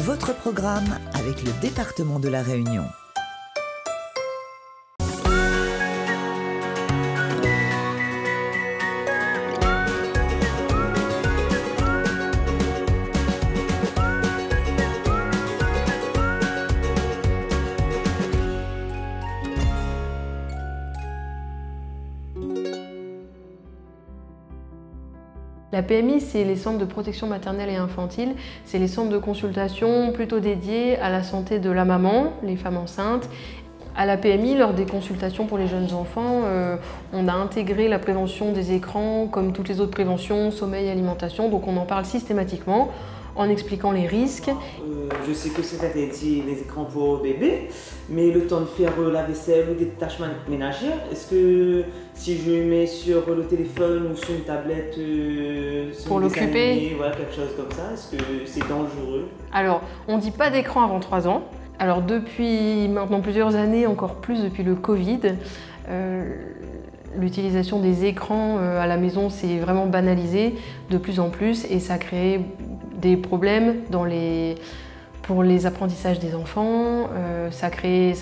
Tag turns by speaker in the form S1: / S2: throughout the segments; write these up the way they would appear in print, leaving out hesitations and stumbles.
S1: Votre programme avec le département de la Réunion.
S2: La PMI, c'est les centres de protection maternelle et infantile. C'est les centres de consultation plutôt dédiés à la santé de la maman, les femmes enceintes. À la PMI, lors des consultations pour les jeunes enfants, on a intégré la prévention des écrans comme toutes les autres préventions, sommeil, alimentation. Donc on en parle systématiquement en expliquant les risques.
S3: Je sais que c'est interdit les écrans pour bébés, mais le temps de faire la vaisselle ou des tâches ménagères, est-ce que si je le mets sur le téléphone ou sur une tablette,
S2: pour l'occuper,
S3: voilà, quelque chose comme ça, est-ce que c'est dangereux?
S2: Alors, on ne dit pas d'écran avant 3 ans. Alors depuis maintenant plusieurs années, encore plus depuis le Covid, l'utilisation des écrans à la maison s'est vraiment banalisée de plus en plus et ça crée des problèmes pour les apprentissages des enfants, ça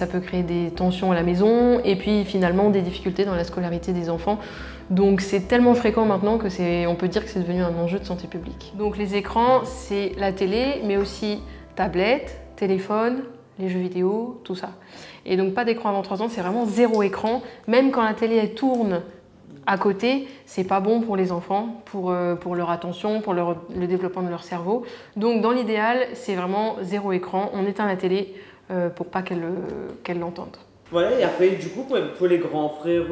S2: peut créer des tensions à la maison et puis finalement des difficultés dans la scolarité des enfants. Donc c'est tellement fréquent maintenant que on peut dire que c'est devenu un enjeu de santé publique. Donc les écrans, c'est la télé, mais aussi tablette, téléphone, les jeux vidéo, tout ça. Et donc pas d'écran avant 3 ans, c'est vraiment 0 écran. Même quand la télé elle tourne à côté, c'est pas bon pour les enfants, pour leur attention, pour le développement de leur cerveau. Donc dans l'idéal, c'est vraiment 0 écran. On éteint la télé pour pas qu'elle l'entende.
S3: Voilà, et après du coup pour les grands frères...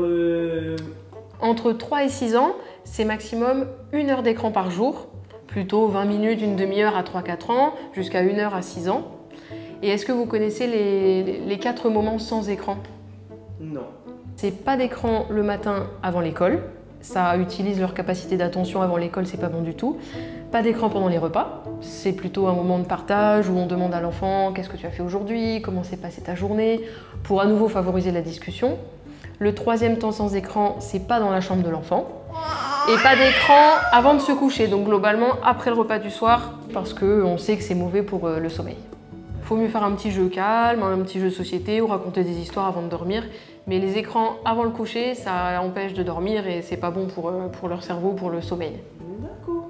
S2: Entre 3 et 6 ans, c'est maximum 1 heure d'écran par jour. Plutôt 20 minutes, une demi-heure à 3-4 ans, jusqu'à 1 heure à 6 ans. Et est-ce que vous connaissez les 4 moments sans écran?
S3: Non.
S2: C'est pas d'écran le matin avant l'école. Ça utilise leur capacité d'attention avant l'école, c'est pas bon du tout. Pas d'écran pendant les repas. C'est plutôt un moment de partage où on demande à l'enfant qu'est-ce que tu as fait aujourd'hui, comment s'est passée ta journée, pour à nouveau favoriser la discussion. Le 3e temps sans écran, c'est pas dans la chambre de l'enfant. Et pas d'écran avant de se coucher, donc globalement après le repas du soir, parce qu'on sait que c'est mauvais pour le sommeil. Il faut mieux faire un petit jeu calme, un petit jeu de société ou raconter des histoires avant de dormir. Mais les écrans avant le coucher, ça empêche de dormir et c'est pas bon pour leur cerveau, pour le sommeil.
S3: D'accord.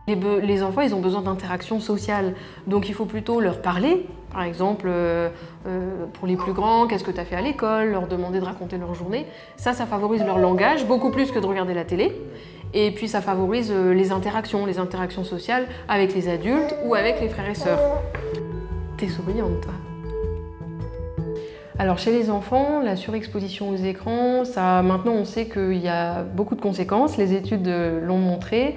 S2: Les enfants, ils ont besoin d'interaction sociale, donc il faut plutôt leur parler. Par exemple, pour les plus grands, qu'est-ce que tu as fait à l'école, leur demander de raconter leur journée. Ça favorise leur langage, beaucoup plus que de regarder la télé. Et puis ça favorise les interactions sociales avec les adultes ou avec les frères et sœurs. T'es souriante, toi. Alors chez les enfants, la surexposition aux écrans, maintenant on sait qu'il y a beaucoup de conséquences, les études l'ont montré.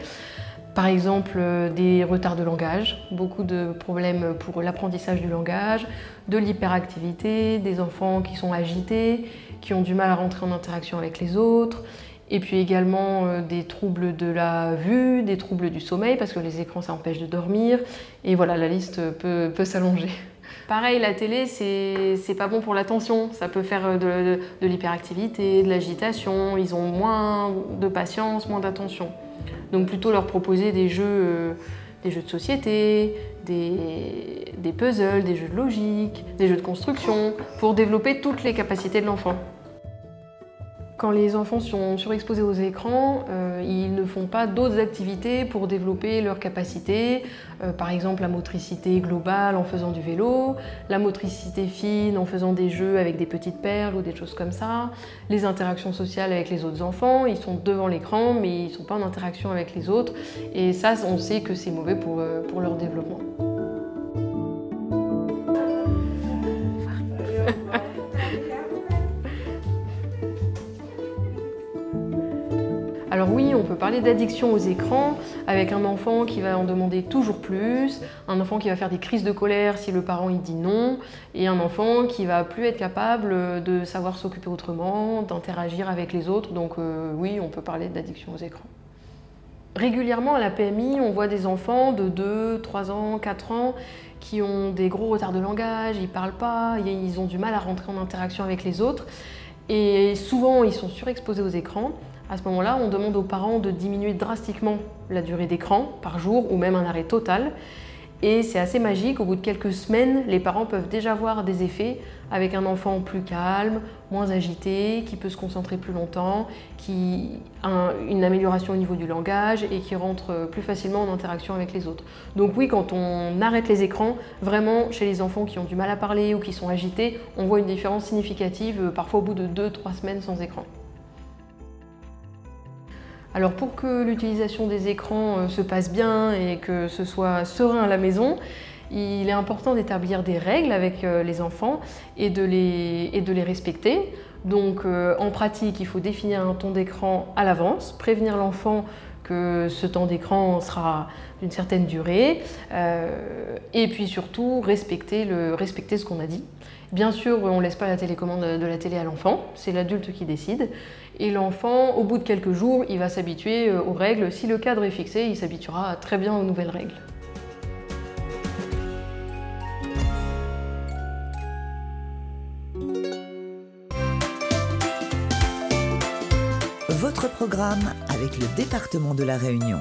S2: Par exemple, des retards de langage, beaucoup de problèmes pour l'apprentissage du langage, de l'hyperactivité, des enfants qui sont agités, qui ont du mal à rentrer en interaction avec les autres, et puis également des troubles de la vue, des troubles du sommeil, parce que les écrans ça empêche de dormir, et voilà, la liste peut s'allonger. Pareil, la télé, c'est pas bon pour l'attention, ça peut faire de l'hyperactivité, de l'agitation, ils ont moins de patience, moins d'attention. Donc plutôt leur proposer des jeux de société, des puzzles, des jeux de logique, des jeux de construction, pour développer toutes les capacités de l'enfant. Quand les enfants sont surexposés aux écrans, ils ne font pas d'autres activités pour développer leurs capacités. Par exemple, la motricité globale en faisant du vélo, la motricité fine en faisant des jeux avec des petites perles ou des choses comme ça, les interactions sociales avec les autres enfants, ils sont devant l'écran mais ils ne sont pas en interaction avec les autres. Et ça, on sait que c'est mauvais pour leur développement. Alors oui, on peut parler d'addiction aux écrans avec un enfant qui va en demander toujours plus, un enfant qui va faire des crises de colère si le parent il dit non, et un enfant qui va plus être capable de savoir s'occuper autrement, d'interagir avec les autres. Donc oui, on peut parler d'addiction aux écrans. Régulièrement à la PMI, on voit des enfants de 2, 3 ans, 4 ans qui ont des gros retards de langage, ils ne parlent pas, ils ont du mal à rentrer en interaction avec les autres. Et souvent, ils sont surexposés aux écrans. À ce moment-là, on demande aux parents de diminuer drastiquement la durée d'écran par jour ou même un arrêt total. Et c'est assez magique, au bout de quelques semaines, les parents peuvent déjà voir des effets avec un enfant plus calme, moins agité, qui peut se concentrer plus longtemps, qui a une amélioration au niveau du langage et qui rentre plus facilement en interaction avec les autres. Donc oui, quand on arrête les écrans, vraiment chez les enfants qui ont du mal à parler ou qui sont agités, on voit une différence significative, parfois au bout de 2-3 semaines sans écran. Alors pour que l'utilisation des écrans se passe bien et que ce soit serein à la maison, il est important d'établir des règles avec les enfants et de les respecter. Donc en pratique, il faut définir un temps d'écran à l'avance, prévenir l'enfant que ce temps d'écran sera d'une certaine durée et puis surtout respecter ce qu'on a dit. Bien sûr, on ne laisse pas la télécommande de la télé à l'enfant, c'est l'adulte qui décide. Et l'enfant, au bout de quelques jours, il va s'habituer aux règles. Si le cadre est fixé, il s'habituera très bien aux nouvelles règles.
S1: Votre programme avec le département de la Réunion.